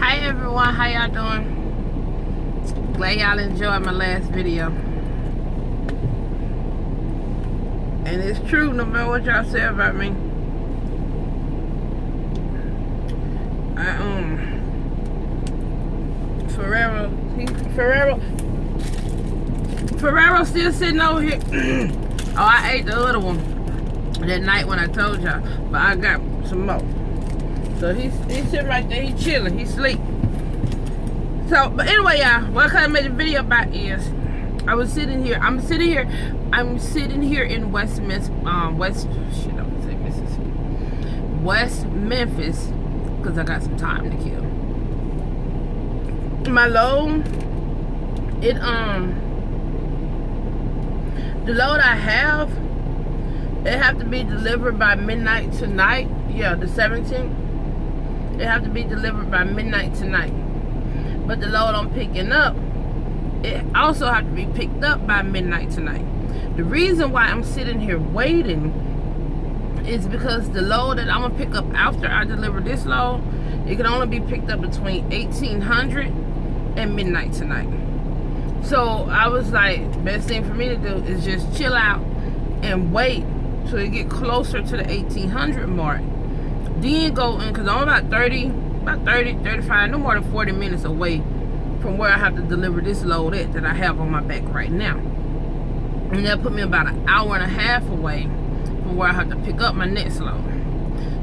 Hi everyone, how y'all doing? Glad y'all enjoyed my last video. And it's true, no matter what y'all say about me. Ferrero still sitting over here. Oh, I ate the other one that night when I told y'all, but I got some more. So he's sitting right there, he's chilling, he's asleep. So, but anyway, y'all, what I made the video about is I'm sitting here in West Memphis, because I got some time to kill. My load, the load I have, it have to be delivered by midnight tonight. Yeah, the 17th. It have to be delivered by midnight tonight. But the load I'm picking up, it also have to be picked up by midnight tonight. The reason why I'm sitting here waiting is because the load that I'm gonna pick up after I deliver this load, it can only be picked up between 1800 and midnight tonight. So I was like, best thing for me to do is just chill out and wait till it get closer to the 1800 mark. Then go in, because I'm about 35, no more than 40 minutes away from where I have to deliver this load at that I have on my back right now. And that put me about an hour and a half away from where I have to pick up my next load.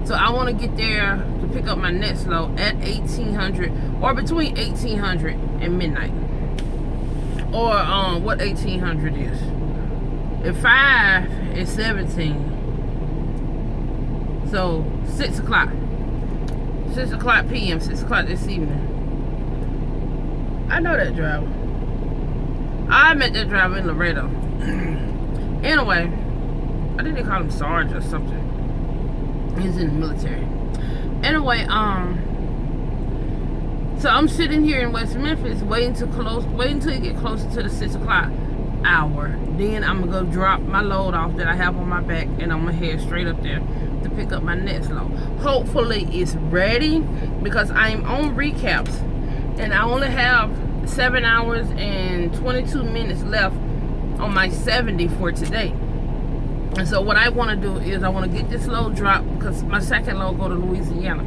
So I want to get there to pick up my next load at 1800 or between 1800 and midnight. Or what 1800 is. At 5 is 17. So 6 o'clock. 6 o'clock p.m. 6 o'clock this evening. I know that driver. I met that driver in Laredo. Anyway, I think they call him Sarge or something. He's in the military. Anyway, so I'm sitting here in West Memphis waiting till it get closer to the 6 o'clock hour. Then I'm gonna go drop my load off that I have on my back, and I'm gonna head straight up there to pick up my next load. Hopefully it's ready, because I'm on recaps and I only have 7 hours and 22 minutes left on my 70 for today. And so what I want to do is I want to get this load dropped, because my second load go to Louisiana.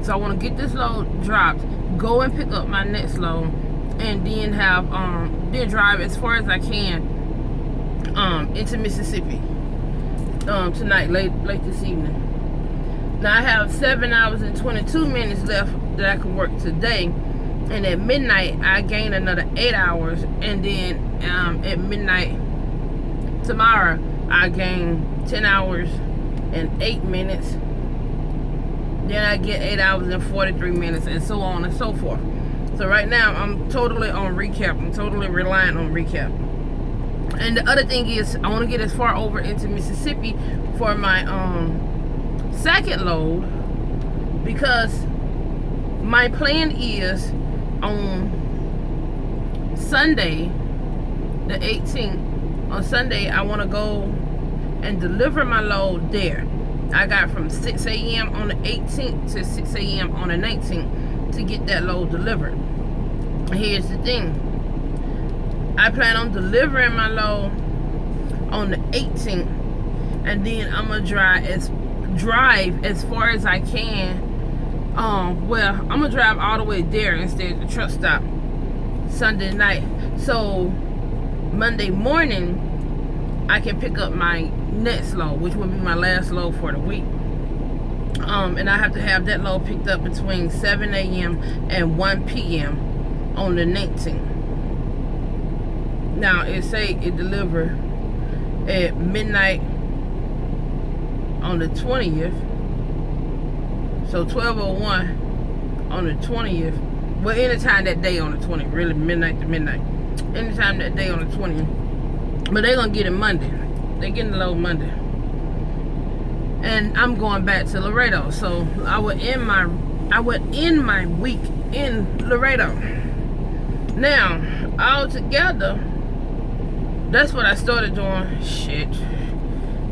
So I want to get this load dropped, go and pick up my next load, and then have then drive as far as I can into Mississippi tonight, late this evening. Now I have 7 hours and 22 minutes left that I can work today, and at midnight I gain another 8 hours, and then at midnight tomorrow I gain 10 hours and 8 minutes. Then I get 8 hours and 43 minutes, and so on and so forth. So right now I'm totally on recap. I'm totally relying on recap. And the other thing is, I want to get as far over into Mississippi for my second load, because my plan is on Sunday the 18th. On Sunday I want to go and deliver my load there. I got from 6 a.m. on the 18th to 6 a.m. on the 19th to get that load delivered. Here's the thing. I plan on delivering my load on the 18th, and then I'm gonna drive as far as I can. Well, I'm gonna drive all the way there instead of the truck stop Sunday night. So Monday morning I can pick up my next load, which will be my last load for the week. And I have to have that load picked up between 7 a.m. and 1 p.m. on the 19th. Now it say it deliver at midnight on the 20th. So 12:01 on the 20th. Well, anytime that day on the 20th, really midnight to midnight. Anytime that day on the 20th. But they're gonna get it Monday. They're getting the load Monday. And I'm going back to Laredo. So I would end my week in Laredo. Now, all together, that's what I started doing. Shit.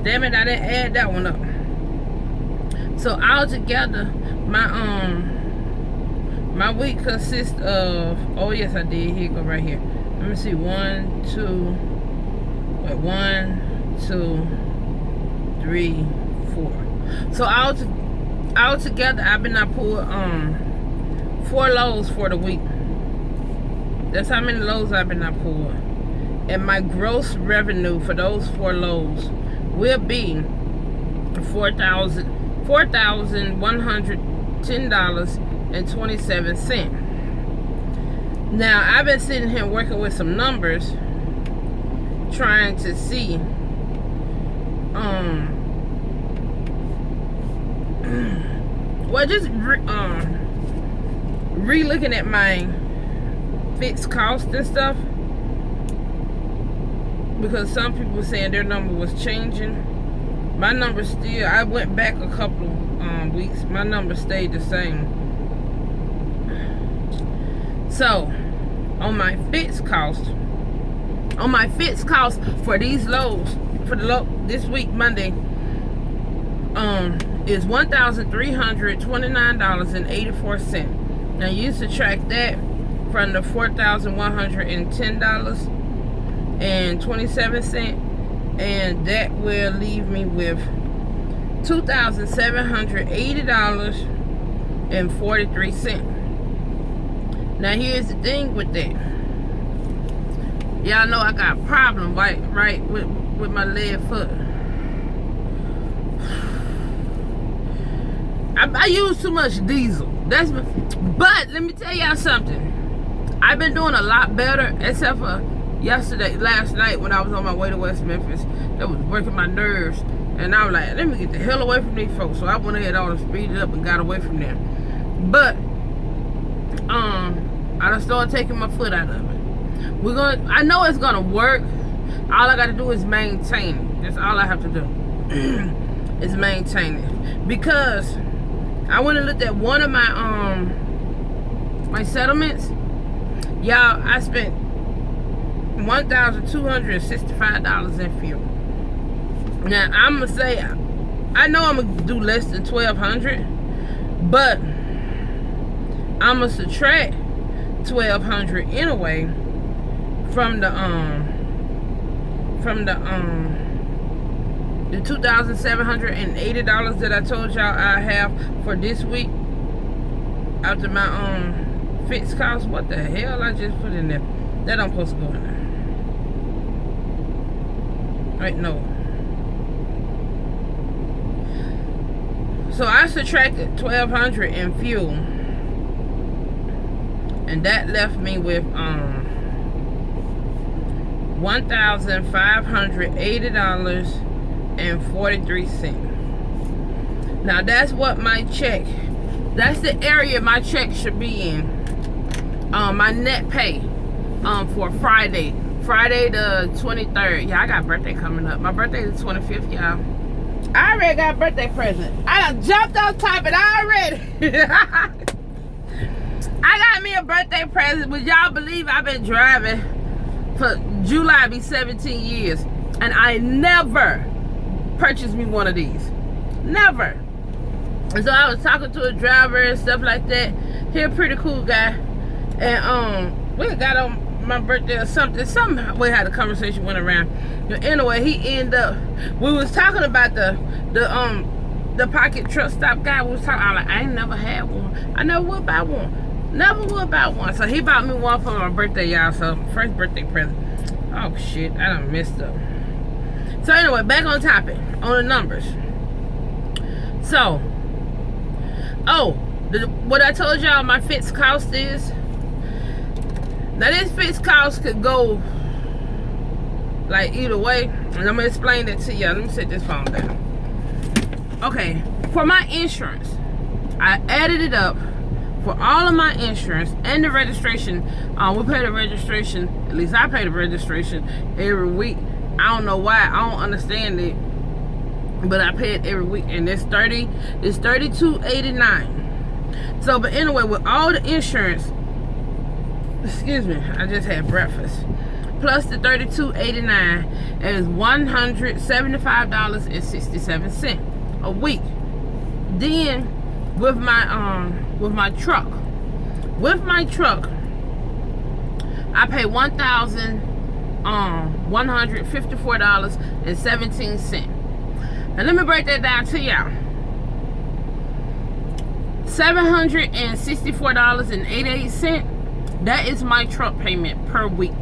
Damn it, I didn't add that one up. So all together, my My week consists of, oh yes I did, here you go right here. Let me see, 1, 2, 3, 4. So all together I've been pulled 4 loads for the week. That's how many loads I've been pulled. And my gross revenue for those 4 loads will be $4,110.27. Now I've been sitting here working with some numbers, trying to see well, just re-looking at my fixed cost and stuff, because some people were saying their number was changing. My number still, I went back a couple weeks, my number stayed the same. So on my fixed cost for these loads, for the this week, Monday, is $1,329.84. Now you subtract that from the $4,110.27, and that will leave me with $2,780.43. Now here's the thing with that. Y'all know I got a problem right with my left foot. I use too much diesel. But let me tell y'all something. I've been doing a lot better, except for last night when I was on my way to West Memphis. That was working my nerves, and I was like, let me get the hell away from these folks. So I went ahead and speeded up and got away from them. But I done started taking my foot out of it. I know it's gonna work. All I gotta do is maintain it. That's all I have to do. Is maintain it. Because I went and looked at one of my my settlements. Y'all, I spent $1,265 in fuel. Now I'm gonna say, I know I'm gonna do less than $1,200, but I'm gonna subtract $1,200 anyway from the $2,780 that I told y'all I have for this week after my fixed cost. What the hell I just put in there? That don't supposed to go in there. Right, no. So I subtracted $1,200 in fuel, and that left me with $1,580.43. Now that's what my check, that's the area my check should be in. My net pay for Friday the 23rd. Yeah, I got a birthday coming up. My birthday is the 25th, y'all. I already got a birthday present. I done jumped on top of it already. I got me a birthday present. Would y'all believe I've been driving for July be 17 years, and I never purchased me one of these. Never. And so I was talking to a driver and stuff like that. He a pretty cool guy. And we got on my birthday or something. Somehow we had a conversation, went around. But anyway, he ended up, we was talking about the pocket truck stop guy. We was talking, I'm like, I ain't never had one. I never would buy one. Never would buy one. So he bought me one for my birthday, y'all. So first birthday present. Oh shit, I done messed up. So anyway, back on topic, on the numbers. So, what I told y'all my fixed cost is. Now this fixed cost could go like either way, and I'm gonna explain that to y'all. Let me set this phone down. Okay, for my insurance, I added it up for all of my insurance and the registration. We pay the registration, at least I pay the registration every week. I don't know why, I don't understand it, but I pay it every week, and it's $32.89. So, but anyway, with all the insurance, excuse me, I just had breakfast, plus the $32.89 is $175.67 a week. Then with my truck, with my truck, I pay $1,154.17. And let me break that down to y'all. $764.88. That is my truck payment per week.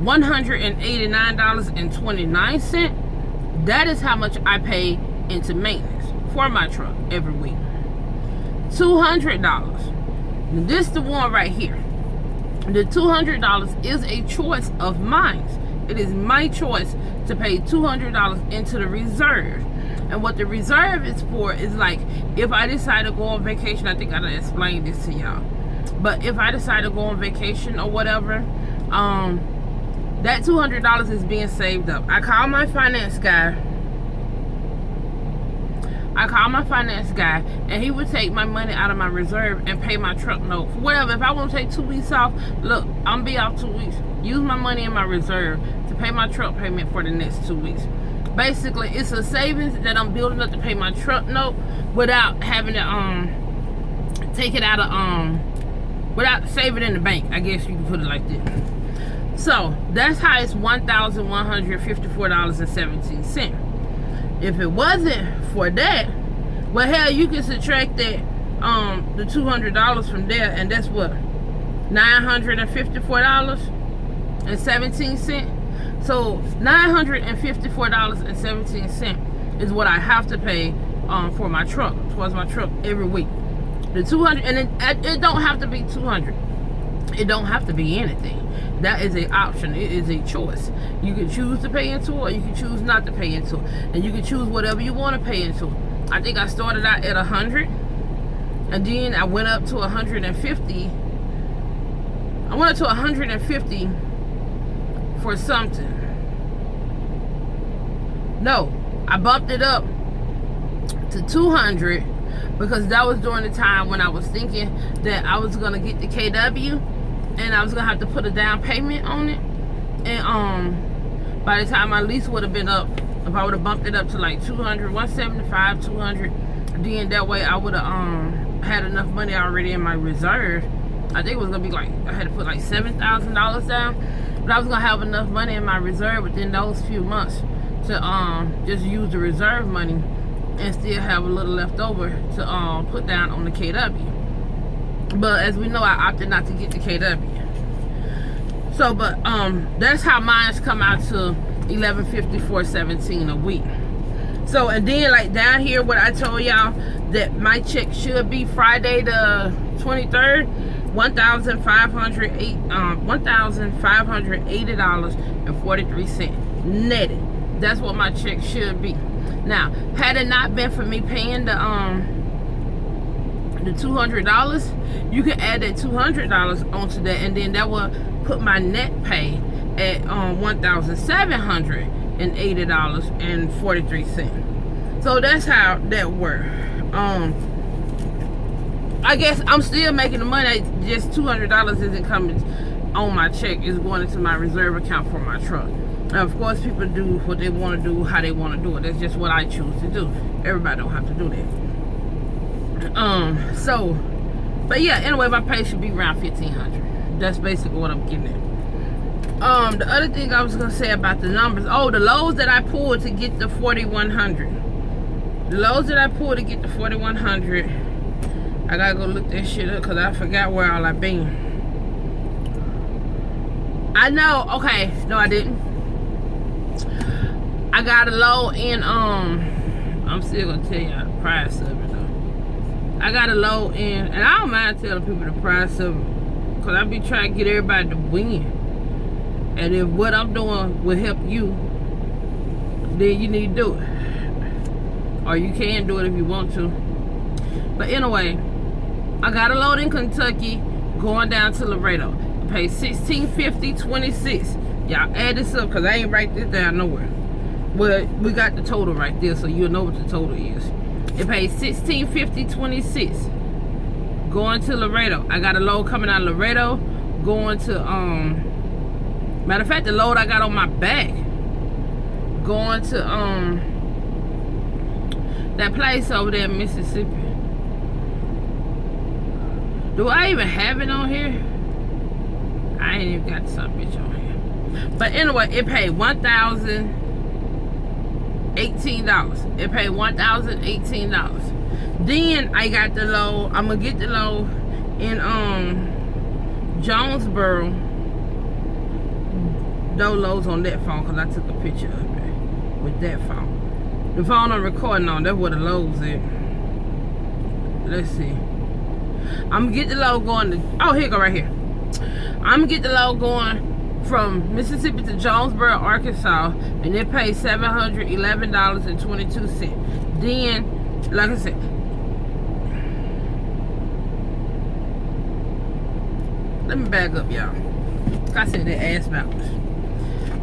$189.29. That is how much I pay into maintenance for my truck every week. $200. This is the one right here. The $200 is a choice of mine. It is my choice to pay $200 into the reserve. And what the reserve is for is like, if I decide to go on vacation, I think I done explained this to y'all. But if I decide to go on vacation or whatever, that $200 is being saved up. I call my finance guy, and he would take my money out of my reserve and pay my truck note for whatever. If I want to take 2 weeks off, look, I'm gonna be off 2 weeks. Use my money in my reserve to pay my truck payment for the next 2 weeks. Basically, it's a savings that I'm building up to pay my truck note without having to take it out of without saving it in the bank. I guess you can put it like this. So that's how it's $1,154.17. If it wasn't for that, well, hell, you can subtract that the $200 from there, and that's what, $954.17. So $954.17 is what I have to pay for my truck, towards my truck every week. The $200, and it don't have to be $200. It don't have to be anything. That is an option. It is a choice. You can choose to pay into it, or you can choose not to pay into it, and you can choose whatever you want to pay into it. I think I started out at 100, and then I went up to 150. I went up to 150 for something. No, I bumped it up to 200 because that was during the time when I was thinking that I was gonna get the KW and I was gonna have to put a down payment on it. And by the time my lease would have been up, if I would have bumped it up to like 200, 175, 200, then that way I would have had enough money already in my reserve. I think it was gonna be like, I had to put like $7,000 down, but I was gonna have enough money in my reserve within those few months to just use the reserve money and still have a little left over to put down on the KW. But as we know, I opted not to get the KW. So, but that's how mine's come out to $1,154.17 a week. So, and then like down here, what I told y'all that my check should be Friday the 23rd, $1,580.43 netted. That's what my check should be. Now, had it not been for me paying the $200, you can add that $200 onto that, and then that will put my net pay at $1,780.43. So that's how that works. I guess I'm still making the money. Just $200 isn't coming on my check. It's going into my reserve account for my truck. Now, of course, people do what they want to do, how they want to do it. That's just what I choose to do. Everybody don't have to do that. So, but yeah, anyway, my pay should be around $1,500. That's basically what I'm getting at. The other thing I was gonna say about the numbers, the loads that I pulled to get the 4,100. The loads that I pulled to get the 4,100, I gotta go look that shit up because I forgot where all I've been. I know, okay, no I didn't. I got a load in, I'm still gonna tell you the price of it though. I got a load in, and I don't mind telling people the price of it, because I be trying to get everybody to win. And if what I'm doing will help you, then you need to do it. Or you can do it if you want to. But anyway, I got a load in Kentucky going down to Laredo. I paid $16.50.26. Y'all add this up because I ain't write this down nowhere. Well, we got the total right there, so you'll know what the total is. It paid $16.50.26 going to Laredo. I got a load coming out of Laredo going to matter of fact, the load I got on my back going to that place over there in Mississippi. Do I even have it on here? I ain't even got some bitch on here. But anyway, it paid $1,018. It paid $1,018. Then I got the load. I'm gonna get the load in Jonesboro. No loads on that phone because I took a picture of it with that phone. The phone I'm recording on, that's where the load's at. Let's see. I'm gonna get the load going to, oh, here you go right here. I'm gonna get the load going from Mississippi to Jonesboro, Arkansas, and it pays $711.22. Then, like I said, let me back up, y'all. I said that ass backwards.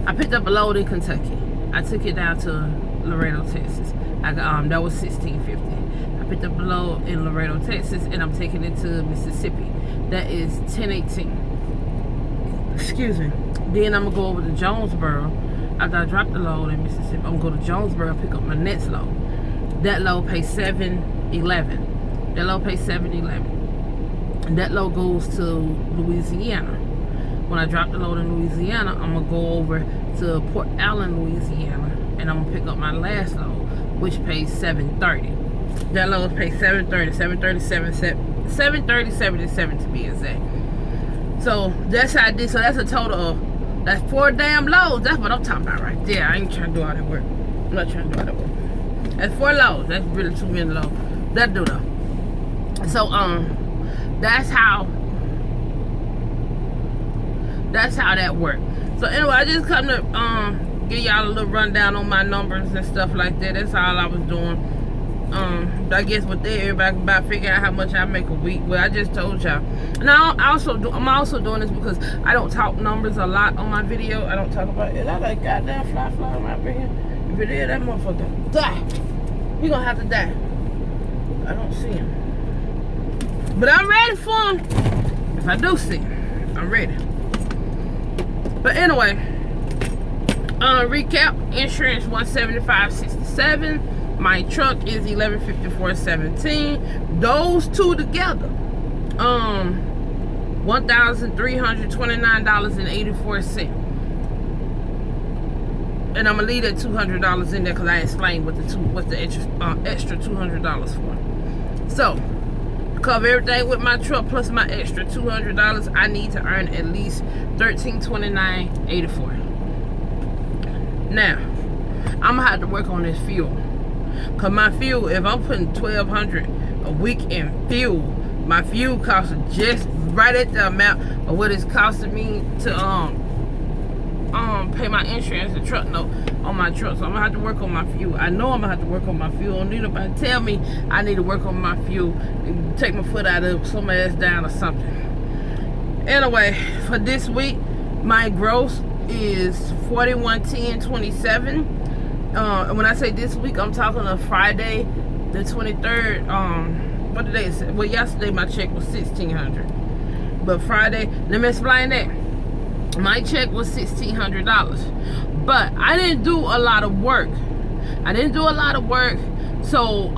I picked up a load in Kentucky. I took it down to Laredo, Texas. That was $16.50. I picked up a load in Laredo, Texas, and I'm taking it to Mississippi. That is $10.18. Excuse me. Then I'm gonna go over to Jonesboro. After I drop the load in Mississippi, I'm gonna go to Jonesboro and pick up my next load. That load pays $7.11. That load pays $7.11. And that load goes to Louisiana. When I drop the load in Louisiana, I'm gonna go over to Port Allen, Louisiana, and I'm gonna pick up my last load, which pays $7.30. That load pays $7.37 to be exact. So that's how I did. So that's a total of, that's 4 damn loads. That's what I'm talking about right there. I ain't trying to do all that work. I'm not trying to do all that work. That's 4 loads. That's really too many loads. That do though. So that's how that worked. So anyway, I just come to give y'all a little rundown on my numbers and stuff like that. That's all I was doing. I guess with that, everybody about figure out how much I make a week. Well, I just told y'all. Now I'm also doing this because I don't talk numbers a lot on my video. I don't talk about it. Is that a goddamn fly right here? If it is, that motherfucker die. He gonna have to die. I don't see him, but I'm ready for him. If I do see him, I'm ready. But anyway, recap: insurance $175.67. My truck is $1154.17. Those two together, $1,329.84. And I'm gonna leave that $200 in there because I explained what the extra $200 for. So, to cover everything with my truck plus my extra $200, I need to earn at least $1,329.84. Now, I'm gonna have to work on this fuel. Cause my fuel, if I'm putting $1,200 a week in fuel, my fuel costs just right at the amount of what it's costing me to pay my insurance and truck note on my truck. So I'm gonna have to work on my fuel. I know I'm gonna have to work on my fuel. Don't need nobody tell me I need to work on my fuel and take my foot out of somebody else down or something. Anyway, for this week, my gross is $41.10.27. When I say this week, I'm talking of Friday, the 23rd. What did they say? Well, yesterday my check was $1,600, but Friday, let me explain that. My check was $1,600, but I didn't do a lot of work. So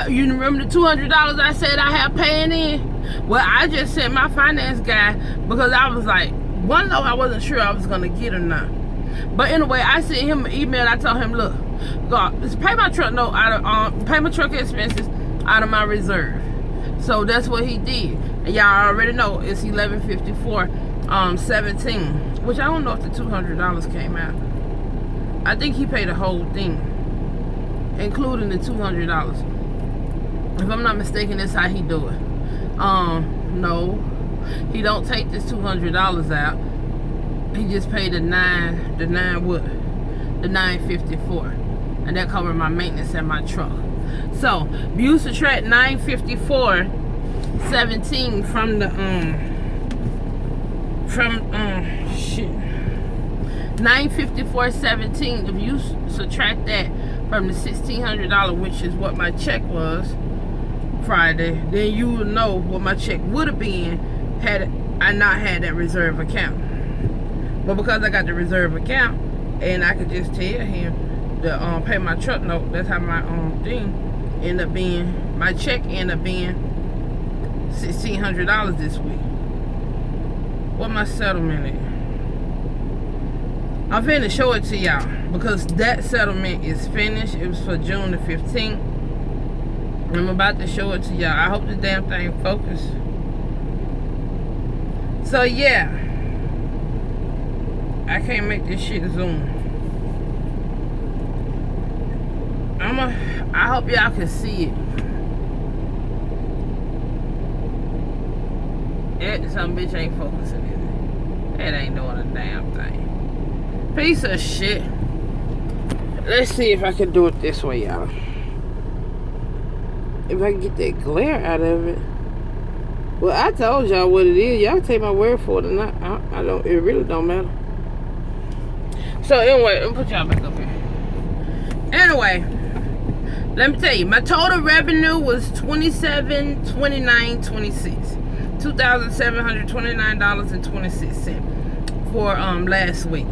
you remember the $200 I said I have paying in? Well, I just sent my finance guy because I was like, one though I wasn't sure I was gonna get or not. But anyway, I sent him an email. I told him, look, God, just pay my truck note out of pay my truck expenses out of my reserve. So that's what he did. And y'all already know it's $1154.17, which I don't know if the $200 came out. I think he paid the whole thing, including the $200. If I'm not mistaken, that's how he do it. No, he don't take this $200 out. He just paid the $954, and that covered my maintenance and my truck. So if you subtract $954.17 from the $954.17, if you subtract that from the $1,600, which is what my check was Friday, then you will know what my check would have been had I not had that reserve account. But because I got the reserve account, and I could just tell him to pay my truck note, that's how my thing ended up being. My check ended up being $1,600 this week. What my settlement is? I'm finna show it to y'all because that settlement is finished. It was for June the 15th. I'm about to show it to y'all. I hope the damn thing focus. So yeah, I can't make this shit zoom. I hope y'all can see it. Some bitch ain't focusing in it. It ain't doing a damn thing. Piece of shit. Let's see if I can do it this way, y'all. If I can get that glare out of it. Well, I told y'all what it is. Y'all take my word for it or not. I don't. It really don't matter. So anyway, let me put y'all back up here. Anyway, let me tell you, my total revenue was $27,29.26. $2,729.26 for last week.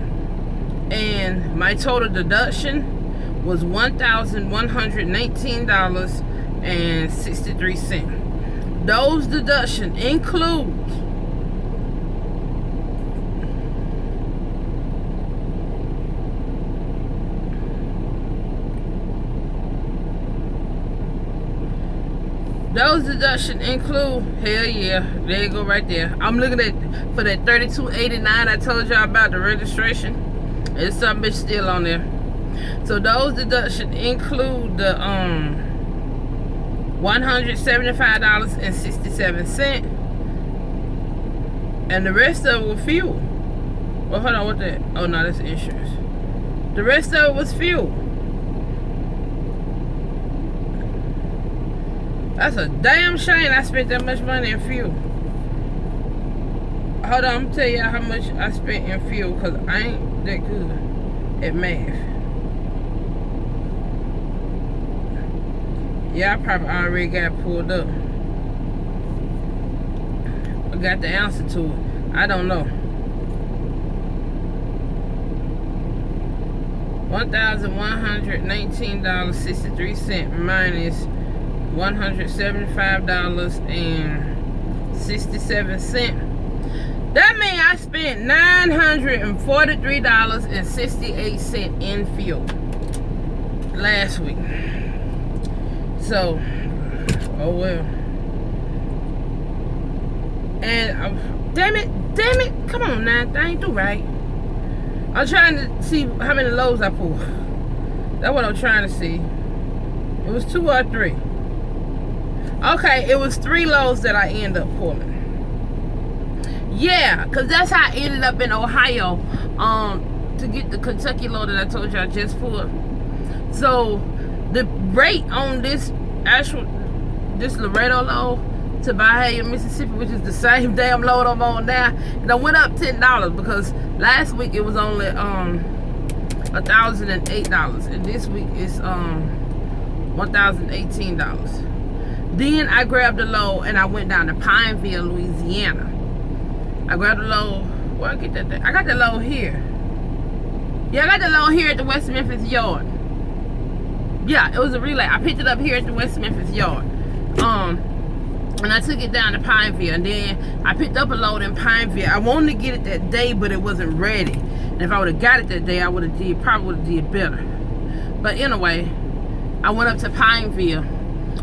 And my total deduction was $1,119.63. Those deductions include hell yeah, there you go right there. I'm looking at for that $32.89 I told y'all about the registration. There's some bitch still on there. So those deductions include the $175.67, and the rest of it was fuel. Well, hold on, what that? Oh no, that's insurance. The rest of it was fuel. That's a damn shame I spent that much money in fuel. Hold on, I'm gonna tell you how much I spent in fuel because I ain't that good at math. Yeah, I probably already got pulled up. I got the answer to it. I don't know. $1,119.63 minus $175.67. That means I spent $943.68 in fuel last week. So, oh well. And damn it, come on now, that ain't do right. I'm trying to see how many loads I pulled. That's what I'm trying to see. It was 2 or 3. Okay, it was 3 loads that I ended up pulling. Yeah, because that's how I ended up in Ohio to get the Kentucky load that I told you I just pulled. So the rate on this Laredo load to Bahia, Mississippi, which is the same damn load I'm on now, and I went up $10 because last week it was only $1,008, and this week it's $1,018. Then I grabbed a load and I went down to Pineville, Louisiana. I grabbed a load. Where I get that thing? I got the load here. Yeah, I got the load here at the West Memphis yard. Yeah, it was a relay. I picked it up here at the West Memphis yard. And I took it down to Pineville, and then I picked up a load in Pineville. I wanted to get it that day, but it wasn't ready. And if I would have got it that day, I probably would have did better. But anyway, I went up to Pineville.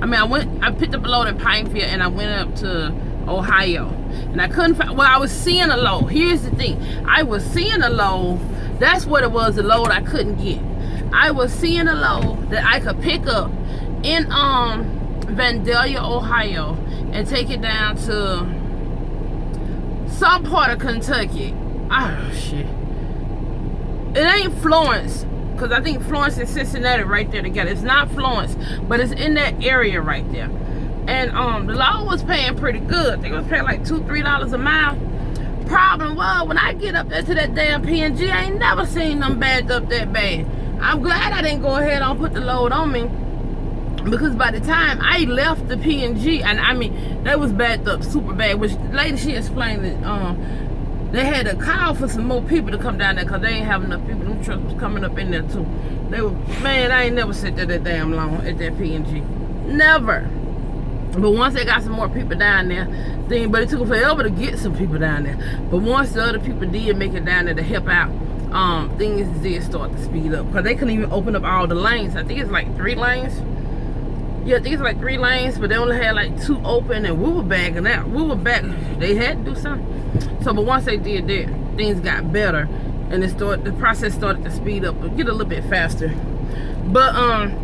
I picked up a load in Pineville, and I went up to Ohio. And I couldn't find, well, I was seeing a load. Here's the thing. I was seeing a load. That's what it was, the load I couldn't get. I was seeing a load that I could pick up in Vandalia, Ohio, and take it down to some part of Kentucky. Oh, shit. It ain't Florence, because I think Florence and Cincinnati right there together. It's not Florence, but it's in that area right there. And the load was paying pretty good. I think it was paying like $2-3 a mile. Problem was, when I get up there to that damn PNG, I ain't never seen them backed up that bad. I'm glad I didn't go ahead and put the load on me, because by the time I left the PNG, and I mean, that was backed up super bad, which the lady, she explained that they had to call for some more people to come down there because they ain't have enough people. Them trucks was coming up in there too. They were, man, I ain't never sat there that damn long at that PNG. Never. But once they got some more people down there, but it took them forever to get some people down there. But once the other people did make it down there to help out, things did start to speed up. Because they couldn't even open up all the lanes. I think it's like 3 lanes. Yeah, I think it's like 3 lanes, but they only had like 2 open, and we were bagging out. We were back. They had to do something. So, but once they did that, things got better, and the process started to speed up, get a little bit faster. But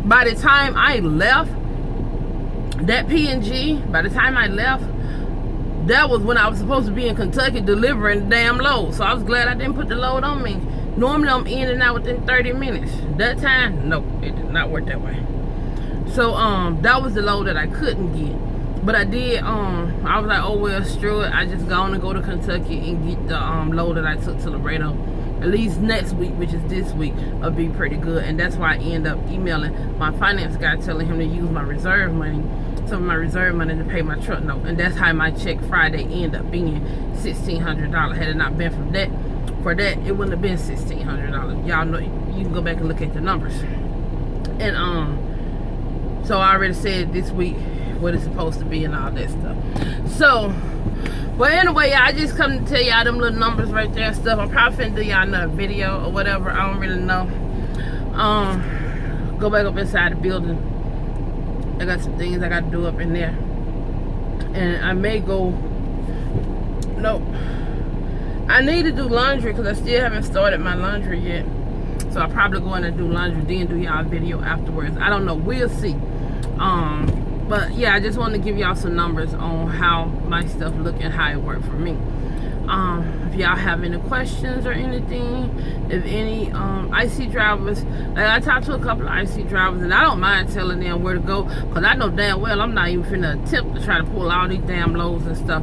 by the time I left that P&G, by the time I left, that was when I was supposed to be in Kentucky delivering the damn load. So I was glad I didn't put the load on me. Normally I'm in and out within 30 minutes. That time, no, it did not work that way. So that was the load that I couldn't get. But I did, I was like, oh well, screw it. I just gone and go to Kentucky and get the load that I took to Laredo. At least next week, which is this week, will be pretty good. And that's why I end up emailing my finance guy, telling him to use my reserve money, some of my reserve money, to pay my truck note. And that's how my check Friday ended up being $1,600. Had it not been for that, it wouldn't have been $1,600. Y'all know, you can go back and look at the numbers. And so I already said this week what it's supposed to be and all that stuff. So, well, anyway, I just come to tell y'all them little numbers right there and stuff. I'm probably finna do y'all another video or whatever. I don't really know. Go back up inside the building. I got some things I got to do up in there. And I may go... Nope. I need to do laundry because I still haven't started my laundry yet. So I'll probably go in and do laundry, then do y'all a video afterwards. I don't know. We'll see. But yeah, I just wanted to give y'all some numbers on how my stuff look and how it worked for me. If y'all have any questions or anything, if any IC drivers, like I talked to a couple of IC drivers, and I don't mind telling them where to go, because I know damn well I'm not even finna attempt to try to pull all these damn loads and stuff,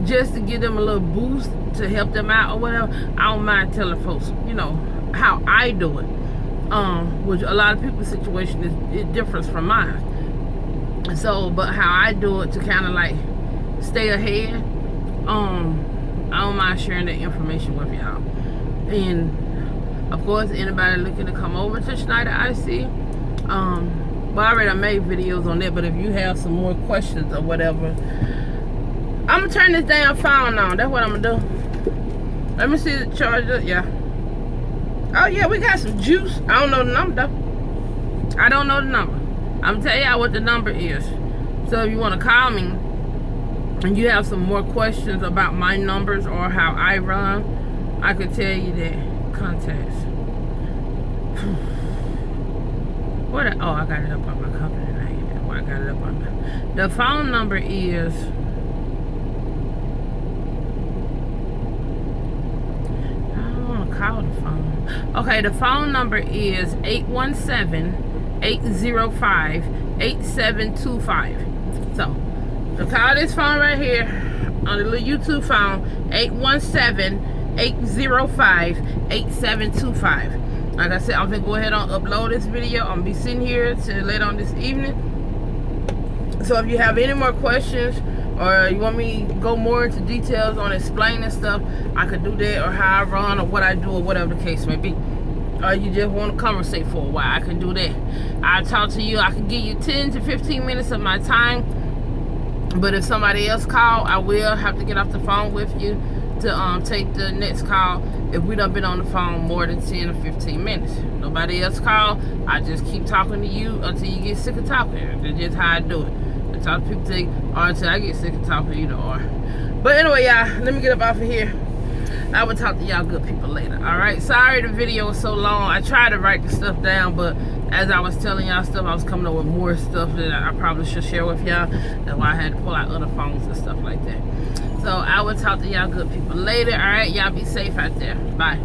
just to give them a little boost to help them out or whatever. I don't mind telling folks, you know, how I do it, which a lot of people's situation is different from mine. So, but how I do it to kind of like stay ahead, I don't mind sharing that information with y'all. And of course, anybody looking to come over to Schneider IC, well, I made videos on that, but if you have some more questions or whatever, I'm gonna turn this damn phone on. That's what I'm gonna do. Let me see the charger. Yeah. Oh yeah, we got some juice. I don't know the number though. I don't know the number. I'm gonna tell y'all what the number is. So if you want to call me and you have some more questions about my numbers or how I run, I could tell you that. Contacts. What? Oh, I got it up on my company name. That's why I got it up on my. The phone number is. I don't want to call the phone. Okay, the phone number is 817-805-8725. So, to call this phone right here on the little YouTube phone, 817-805-8725. Like I said, I'm gonna go ahead and upload this video. I'm gonna be sitting here till later on this evening. So if you have any more questions, or you want me to go more into details on explaining stuff, I could do that, or how I run, or what I do, or whatever the case may be. Or you just want to conversate for a while, I can do that. I'll talk to you. I can give you 10 to 15 minutes of my time. But if somebody else call, I will have to get off the phone with you to take the next call if we done been on the phone more than 10 or 15 minutes. Nobody else call, I just keep talking to you until you get sick of talking. That's just how I do it. I talk to people or until I get sick of talking, either or. But anyway, y'all, let me get up off of here. I will talk to y'all good people later. Alright, sorry the video was so long. I tried to write the stuff down, but as I was telling y'all stuff, I was coming up with more stuff that I probably should share with y'all. That's why I had to pull out other phones and stuff like that. So I will talk to y'all good people later. Alright, y'all be safe out there. Bye.